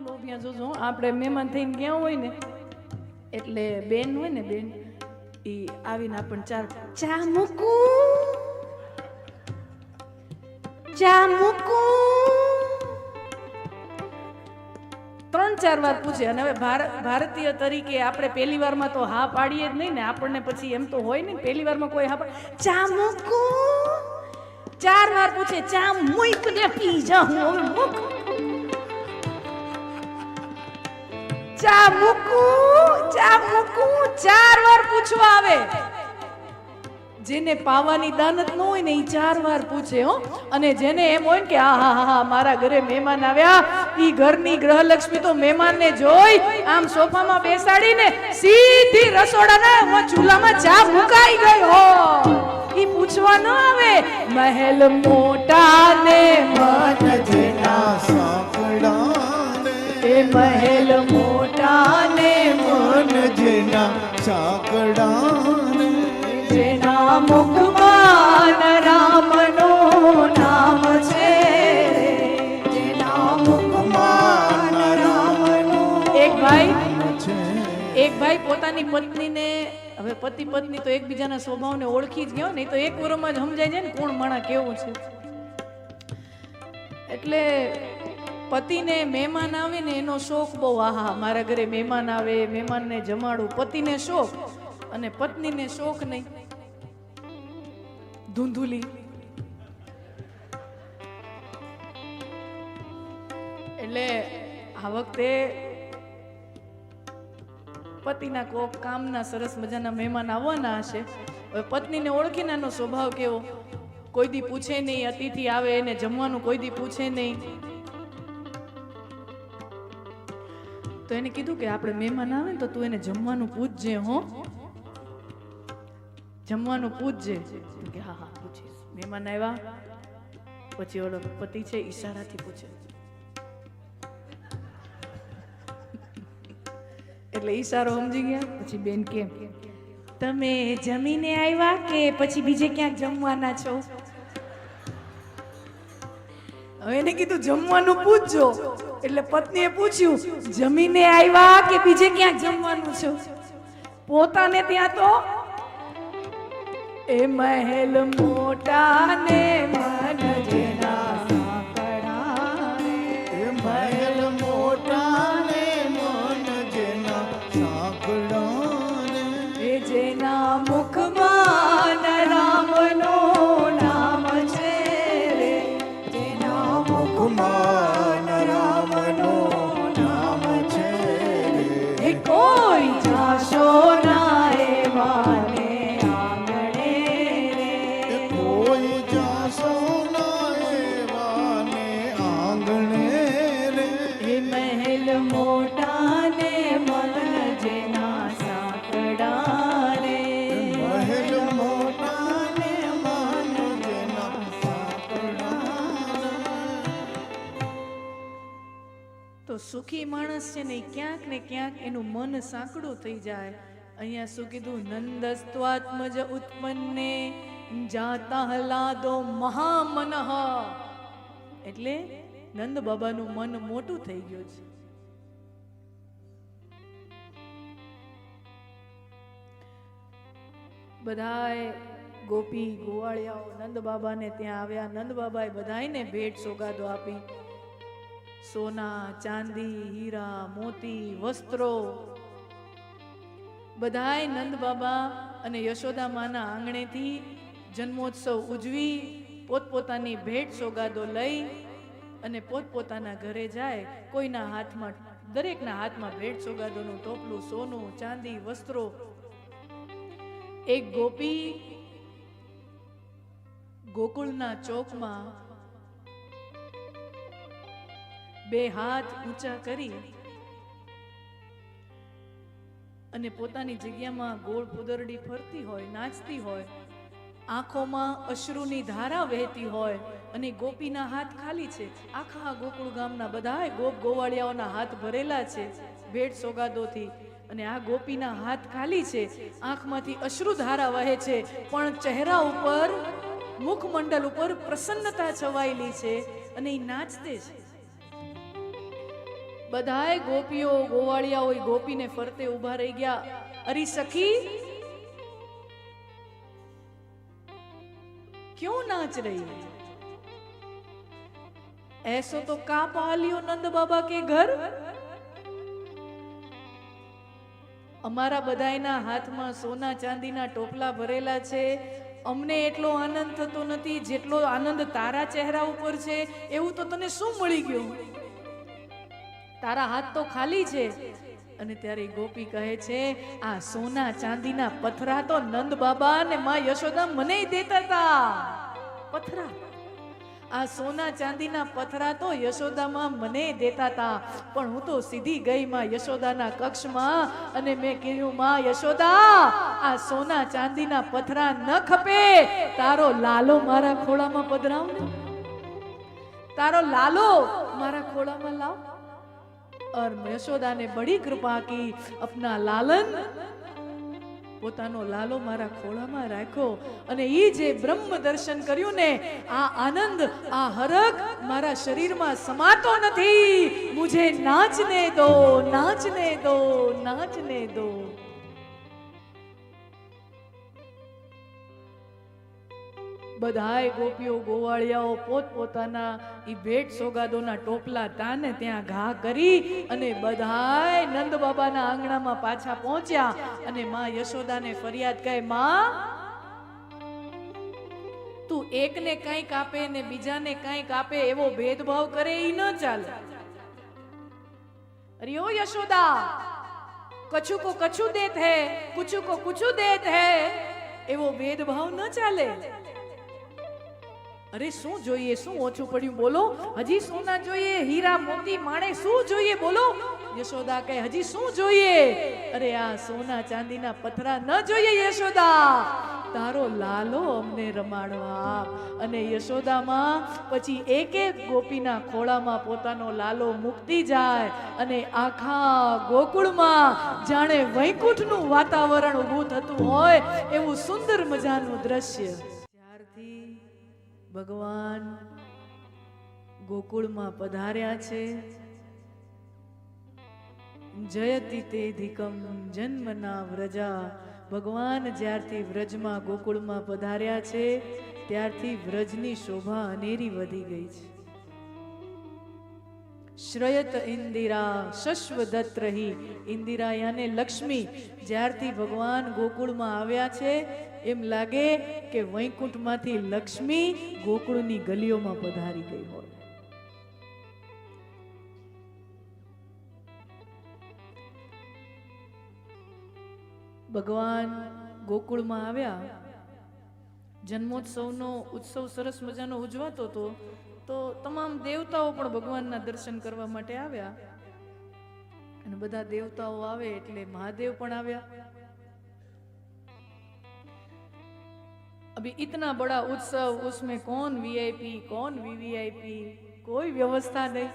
લોભિયા જોજો આપણે મહેમાન થઈને ગયા હોય ને એટલે બેન હોય ને બેન ઈ આવીને આપણને ચા મૂકું 3-4 વાર પૂછે અને હવે ભારતીય તરીકે આપણે પહેલી વારમાં તો હા પાડીએ જ નહીં ને આપણને પછી એમ તો હોય ને પહેલી વારમાં કોઈ હા ચા મૂકું 4 વાર પૂછે ચા મૂક દે પી જા હું હવે મૂક ચા મૂકું 4 વાર પૂછવા આવે જેને પાવાની દાનત ન હોય ને એ 4 વાર પૂછે હો અને જેને એમ હોય કે હા મારા ઘરે મહેમાન આવ્યા ઈ ઘરની ગ્રહલક્ષ્મી તો મહેમાનને જોઈ આમ સોફામાં બેસાડીને સીધી રસોડાના ચૂલામાં ચા મુકાઈ ગઈ હો ઈ પૂછવા ન આવે મહેલ મોટા ને મન જેના સાંકળાને એ મહેલ મોટા ને મન જેના સાંકળાને જેના મુખમાં રામનું નામ છે જેના મુખમાં રામનું એક ભાઈ પોતાની પત્નીને હવે પતિ પત્ની તો એકબીજાના સ્વભાવને ઓળખી જ ગયો નહીં તો એક વરમાં જ સમજાય જાય ને કોણ માણા કેવું છે એટલે પતિને મહેમાન આવે ને એનો શોખ બહુ આહા મારા ઘરે મહેમાન આવે મહેમાનને જમાડું પતિને શોખ અને પત્નીને શોખ નહીં ધૂંધુલી એટલે આ વખતે પતિના કોક કામના સરસ મજાના મહેમાન આવવાના હશે હવે પત્નીને ઓળખીને એનો સ્વભાવ કેવો કોઈ દી પૂછે નહીં અતિથિ આવે એને જમવાનું કોઈ દી પૂછે નહીં તો એને કીધું કે આપણે મહેમાન આવે ને તો તું એને જમવાનું પૂછજે હો જમવાનું પૂછજે કે હા પૂછીશ મહેમાન આવ્યા પછી ઓલો પતિ છે ઈશારાથી પૂછે એટલે ઈશારો સમજી ગયા પછી બેન કે તમે જમીને આવ્યા કે પછી બીજે ક્યાંક જમવાના છો હવે એને કીધું જમવાનું પૂછજો એટલે પત્નીએ પૂછ્યું જમીને આવ્યા કે બીજે ક્યાંક જમવાનું છો પોતાને ત્યાં તો એ મહેલ મોટા ને મન જેના સાંકળાને એ મહેલ મોટા ને મન જેના સાંકળાને એ જેના મુખમાં રામનું નામ છે રે જેના મુખમાં રામનું નામ છે રે કોઈ જાશો ના એવાને તો સુખી માણસ છે ને ક્યાંક ને ક્યાંક એનું મન સાંકડું થઈ જાય અહીંયા શું કીધું નંદસ્ત્વાત્મજ ઉત્પન્ને જાતા હલાદો મહામનઃ એટલે નંદ બાબાનું મન મોટું થઈ ગયું છે બધાએ ગોપી ગોવાળિયાઓ નંદ બાબાને ત્યાં આવ્યા નંદ બાબાએ બધાને ભેટ સોગાદો આપી સોના ચાંદી હીરા મોતી વસ્ત્રો બધાય નંદ બાબા અને યશોદા માના આંગણેથી જન્મોત્સવ ઉજવી પોતપોતાની ભેટ સોગાદો લઈ અને પોતપોતાના ઘરે જાય કોઈના હાથમાં દરેકના હાથમાં ભેટ સોગાદોનું ટોપલું સોનું ચાંદી વસ્ત્રો એક ગોપી ગોકુળના ચોકમાં બે હાથ ઊંચા કરી અને પોતાની જગ્યામાં ગોળ પુદરડી ફરતી હોય નાચતી હોય આંખોમાં અશ્રુની ધારા વહેતી હોય અને ગોપીના હાથ ખાલી છે આખા ગોકુળ ગામના બધાય ગોપ ગોવાળિયાઓના હાથ ભરેલા છે ભેટ સોગાદોથી અને આ ગોપીના હાથ ખાલી છે આંખમાંથી અશ્રુ ધારા વહે છે પણ ચહેરા ઉપર મુખમંડલ ઉપર પ્રસન્નતા છવાયેલી છે અને એ નાચતે છે બધાય ગોપીઓ ગોવાળિયાઓ ગોપીને ફરતે ઊભા રહી ગયા. અરી સખી क्यों नाच रही है? ऐसो तो का पा लियो नंद बाबा के घर. અમારા બધાયના હાથમાં સોના ચાંદીના ટોપલા ભરેલા છે. અમને એટલો આનંદ થતો નથી જેટલો આનંદ તારા ચહેરા ઉપર છે. એવું તો તને શું મળી ગયું? તારા હાથ તો ખાલી છે. અને ત્યારે ગોપી કહે છે, આ સોના ચાંદીના પથરા તો નંદ બાબા ને માં યશોદા મને દેતા હતા. પથરા, આ સોના ચાંદીના પથરા તો યશોદામાં મને દેતા હતા. પણ હું તો સીધી ગઈ માં યશોદાના કક્ષમાં અને મેં કીધું, માં યશોદા, આ સોના ચાંદીના પથરા ન ખપે, તારો લાલો મારા ખોળામાં પધરાવ ને, તારો લાલો મારા ખોળામાં લાવ. और यशोदा ने बड़ी कृपा की, अपना लालन પોતાનો લાલો મારા ખોળામાં રાખ્યો. અને ઈ જે બ્રહ્મ દર્શન કર્યું ને, આ આનંદ, આ હરખ મારા શરીરમાં સમાતો નથી. મુझे नाचने दो, नाचने दो, नाचने दो. બધાય ગોપીઓ ગોવાળિયાઓ પોતપોતાના ઈ ભેટ સોગાદોના ટોપલા તાને ત્યાં ઘા કરી અને બધાય નંદ બાબાના આંગણામાં પાછા પહોંચ્યા. અને માં યશોદાને ફરિયાદ કહે, માં તું એકને કંઈક આપે ને બીજાને કંઈક આપે એવો ભેદભાવ કરે ઈ ન ચાલે. અરે ઓ યશોદા, કछु કો કछु દેત હૈ, કુછુ કો કુછુ દેત હૈ, એવો ભેદભાવ ન ચાલે. અરે શું જોઈએ, શું ઓછું પડ્યું બોલો? હજી સોના જોઈએ, હીરા મોતી માણેક શું જોઈએ બોલો? યશોદા કહે, હજી શું જોઈએ? અરે આ સોના ચાંદીના પથરા ન જોઈએ યશોદા, તારો લાલો અમને રમાડવા. અને યશોદામાં પછી એક એક ગોપીના ખોળામાં પોતાનો લાલો મૂકતી જાય અને આખા ગોકુળમાં જાણે વૈકુંઠનું વાતાવરણ ઊભું થતું હોય એવું સુંદર મજાનું દ્રશ્ય. ત્યારથી ભગવાન ગોકુળમાં પધાર્યા છે. જયતિ તેધિકમ જન્મના વ્રજા. ભગવાન જ્યારથી વ્રજમાં ગોકુળમાં પધાર્યા છે ત્યારથી વ્રજની શોભા અનેરી વધી ગઈ છે. શ્રયત ઇન્દિરા શશ્વદત્ત રહી. ઇન્દિરા યાને લક્ષ્મી જ્યારથી ભગવાન ગોકુળમાં આવ્યા છે એમ લાગે કે વૈકુંઠમાંથી લક્ષ્મી ગોકુળની ગલીઓમાં પધારી ગઈ હોય. ભગવાન ગોકુળમાં આવ્યા, જન્મોત્સવનો ઉત્સવ સરસ મજાનો ઉજવાતો હતો, તો તમામ દેવતાઓ પણ ભગવાનના દર્શન કરવા માટે આવ્યા. અને બધા દેવતાઓ આવે એટલે મહાદેવ પણ આવ્યા. अभी इतना बड़ा उत्सव, उसमें कौन वीआईपी कौन वीवीआईपी, कोई व्यवस्था नहीं.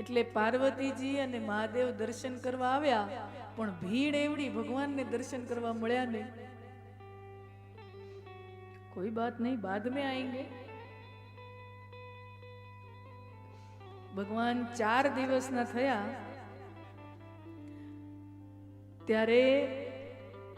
એટલે પાર્વતીજી અને મહાદેવ દર્શન કરવા આવ્યા, પણ ભીડ એવડી ભગવાનને દર્શન કરવા મળ્યા નહીં. કોઈ બાત નહીં, બાદ में आएंगे. ભગવાન 4 દિવસના થયા ત્યારે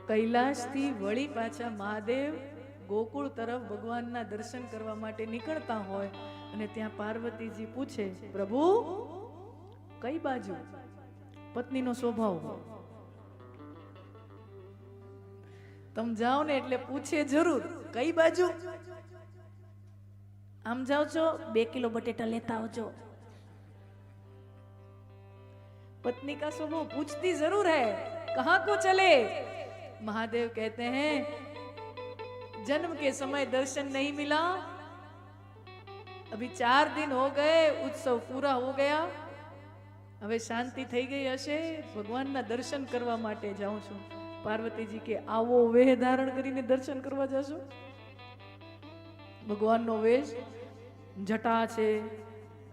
કૈલાસથી વળી પાછા મહાદેવ ગોકુળ તરફ ભગવાનના દર્શન કરવા માટે નીકળતા હોય અને ત્યાં પાર્વતીજી પૂછે, પ્રભુ કઈ બાજુ? પત્નીનો સ્વભાવ હોય, તમે જાઓ ને એટલે પૂછે જરૂર, કઈ બાજુ? આમ જાઓ છો, 2 કિલો બટેટા લેતા આવજો. पत्नी का स्वभाव पूछती जरूर है, कहां को चले? महादेव कहते हैं, जन्म के समय दर्शन नहीं मिला, अभी 4 दिन हो गए, उत्सव पूरा हो गया, હવે શાંતિ થઈ ગઈ હશે, ભગવાનના દર્શન કરવા માટે જાઉં છું. પાર્વતીજી કે આવો વેહ ધારણ કરીને દર્શન કરવા જશો? ભગવાનનો વેશ, જટા છે,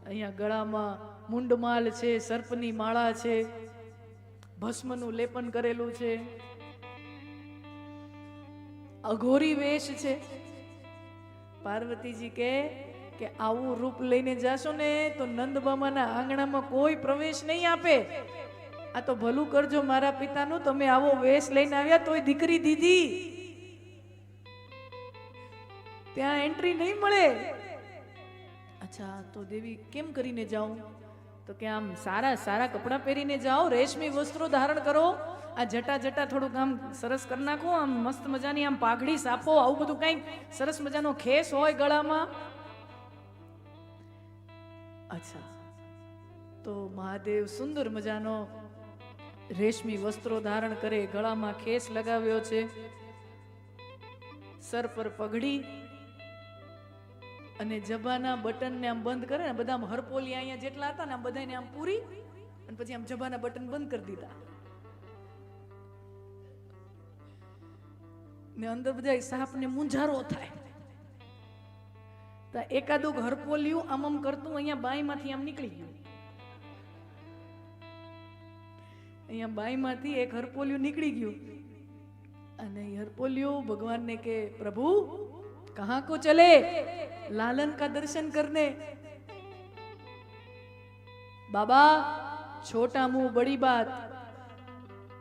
અહીંયા ગળામાં મુંડમાલ છે, સર્પની માળા છે, ભસ્મનું લેપન કરેલું છે, અઘોરી વેશ છે. પાર્વતીજી કે કે આવું રૂપ લઈને જાશો ને તો નંદબામાના આંગણામાં કોઈ પ્રવેશ નહીં આપે. આ તો ભલું કરજો મારા પિતાનું, તમે આવો વેશ લઈને આવ્યા તોય દીકરી દીધી, ત્યાં એન્ટ્રી નહીં મળે. અચ્છા તો દેવી કેમ કરીને જાઉં? તો કે આમ સારા સારા કપડાં પહેરીને જાઓ, રેશમી વસ્ત્રો ધારણ કરો, આ જટા જટા થોડુંક આમ સરસ કરી નાખો, આમ મસ્ત મજાની આમ પાઘડી સાફો, આવું બધું કંઈક સરસ મજાનો ખેસ હોય ગળામાં. અચ્છા તો મહાદેવ સુંદર મજાનો રેશમી વસ્ત્રો ધારણ કરે, ગળામાં ખેસ લગાવ્યો છે, સર પર પગડી અને જબાના બટન ને આમ બંધ કરે ને, બધા હરપોલી અહીંયા જેટલા હતા ને આમ બધાને આમ પૂરી અને પછી આમ જબાના બટન બંધ કરી દીધા ને અંદર બધા સાપ ને મુંજારો થાય. તો એકાદું હરપોલિયું આમ આમ કરતું અહીંયા બાઈમાંથી આમ નીકળી ગયું, અહીંયા બાઈમાંથી એક હરપોલિયું નીકળી ગયું અને હરપોલિયું ભગવાનને કે પ્રભુ कहां को चले, लालन का दर्शन करने. बाबा छोटा मुंह बड़ी बात,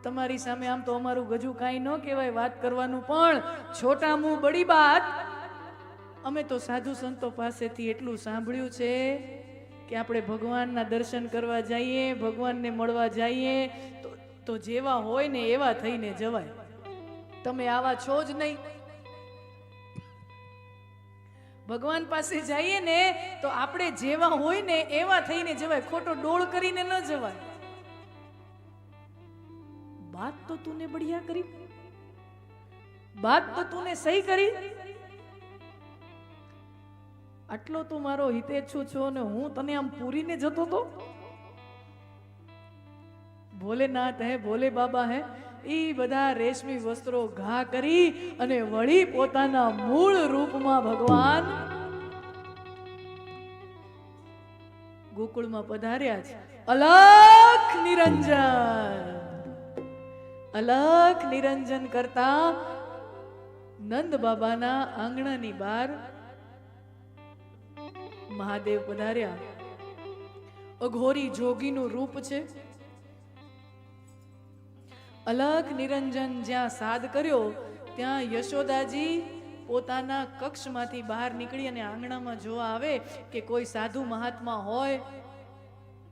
તમારી સામે આમ તો અમારું ગજુ કાંઈ ન કહેવાય વાત કરવાનું, પણ છોટા મુંહ બડી બાત. અમે તો સાધુ સંતો પાસેથી એટલું સાંભળ્યું છે કે આપણે ભગવાનના દર્શન કરવા જઈએ, ભગવાનને મળવા જઈએ તો જેવા હોય ને એવા થઈને જવાય. તમે આવા છો જ નહીં. ભગવાન પાસે જઈએ ને તો આપણે જેવા હોય ને એવા થઈને જવાય, ખોટો ડોળ કરીને ન જવાય. बात तो तूने बढ़िया करी, बात तो तूने सही કરી, આટલો તું મારો હિતેચ્છુ છો ને હું તને આમ પૂરીને જતો તો. ભોલેનાથ હે, ભોલે બાબા હે, ઈ બધા રેશમી વસ્ત્રો ઘા કરી અને વળી પોતાના મૂળ રૂપમાં ભગવાન ગોકુળમાં પધાર્યા છે. અલખ નિરંજન, અલખ નિરંજન કરતા નંદ બાબાના આંગણાની બહાર મહાદેવ પધાર્યા. અઘોરી જોગીનું રૂપ છે. અલખ નિરંજન જ્યાં સાદ કર્યો ત્યાં યશોદાજી પોતાના કક્ષમાંથી બહાર નીકળી અને આંગણામાં જોવા આવે કે કોઈ સાધુ મહાત્મા હોય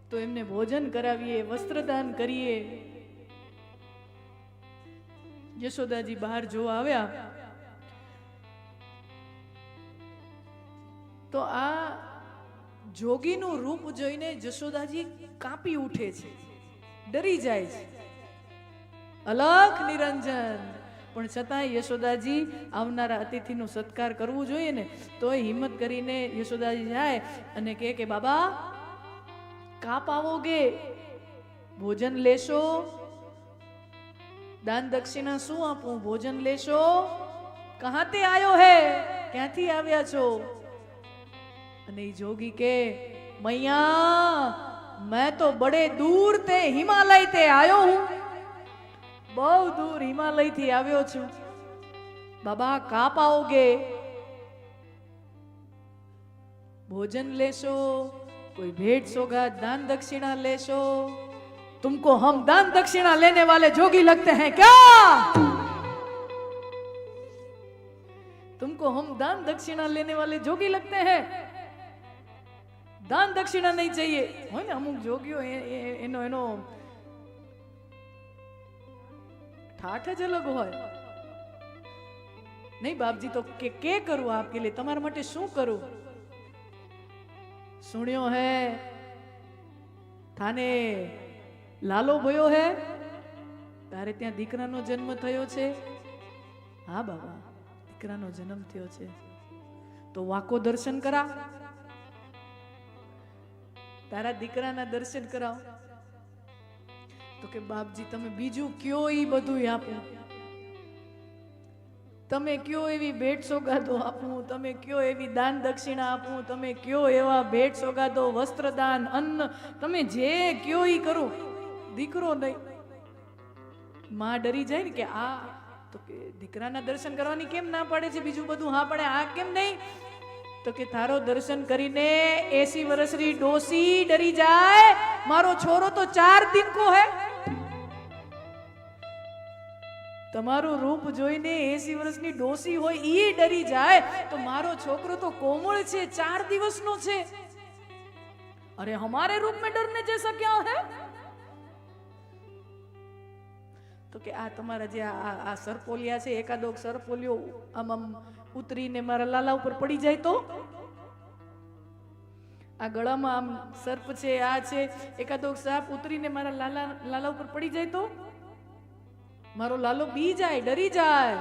તો એમને ભોજન કરાવીએ, વસ્ત્રદાન કરીએ. યશોદાજી બહાર જોવા આવ્યા તો આ જોગીનું રૂપ જોઈને જશોદાજી કાપી ઉઠે છે, ડરી જાય છે. અલખ નિરંજન, પણ છતાંય યશોદાજી આવનારા અતિથિનો સત્કાર કરવું જોઈએ ને, તોય હિંમત કરીને યશોદાજી જાય અને કહે કે બાબા કાપ આવોગે, ભોજન લેશો, દાન દક્ષિણા શું આપું, ભોજન લેશો, કહાં તે આયો હે, ક્યાંથી આવ્યા છો? અને એ જોગી કે મૈયા मैं तो बड़े दूर ते हिमालय ते आयो हूं, બહુ દૂર હિમાલય થી આવ્યો છું. બાબા કાપ आओगे, ભોજન લેશો, कोई भेंट सौगात दान दक्षिणा लेशो? तुमको हम दान दक्षिणा लेने वाले जोगी लगते हैं क्या? तुमको हम दान दक्षिणा लेने वाले जोगी लगते हैं? दान दक्षिणा नहीं चाहिए. હોય ને અમુક જોગીઓ એનો એનો ઠાઠ જ અલગ હોય. નહીં બાપજી તો કે કરું આપકે लिए, તમારા માટે શું કરું? સુણ્યો હે થાને લાલો ભયો હે, તારે ત્યાં દીકરાનો જન્મ થયો છે? હા બાબા દીકરાનો જન્મ થયો છે. તો વાકો દર્શન કરા, તારા દીકરાના દર્શન કરાવ. તો કે બાપજી તમે બીજું કયો ઈ બધું આપું, તમે કયો એવી ભેટ સોગાદો આપું, તમે કયો એવી દાન દક્ષિણા આપું, તમે કયો એવા ભેટ સોગાદો, વસ્ત્રદાન, અન્ન, તમે જે કયો ઈ કરું. દીકરો નહીં. માં ડરી જાય ને કે આ તો કે દીકરાના દર્શન કરવાની કેમ ના પાડે છે, બીજું બધું હા પડે, આ કેમ નહીં? તો તો કે તારો દર્શન કરીને 80 વર્ષની ડોસી ડરી જાય, મારો છોરો તો 4 દિન કો હે. તમારું રૂપ જોઈને 80 વર્ષની ડોસી હોય ઈ ડરી જાય, તો મારો છોકરો તો કોમળ છે, 4 દિવસનો છે. અરે હમારે રૂપ में डरने जैसा क्या है? તો કે આ તમારા જે આ સરપોલિયા છે, એકાદો સરપોલિયો આમ આમ ઉતરીને મારા લાલા ઉપર પડી જાય તો, આ ગળામાં આમ સર્પ છે, આ છે, એકાદો સાપ ઉતરીને મારા લાલા ઉપર પડી જાય તો મારો લાલો બી જાય, ડરી જાય.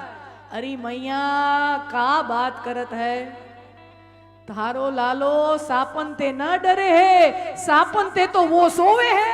અરે મૈયા કા બાત કરત હૈ, તારો લાલો સાપન તે ન ડરે હે, સાપન તે તો वो सोवे है.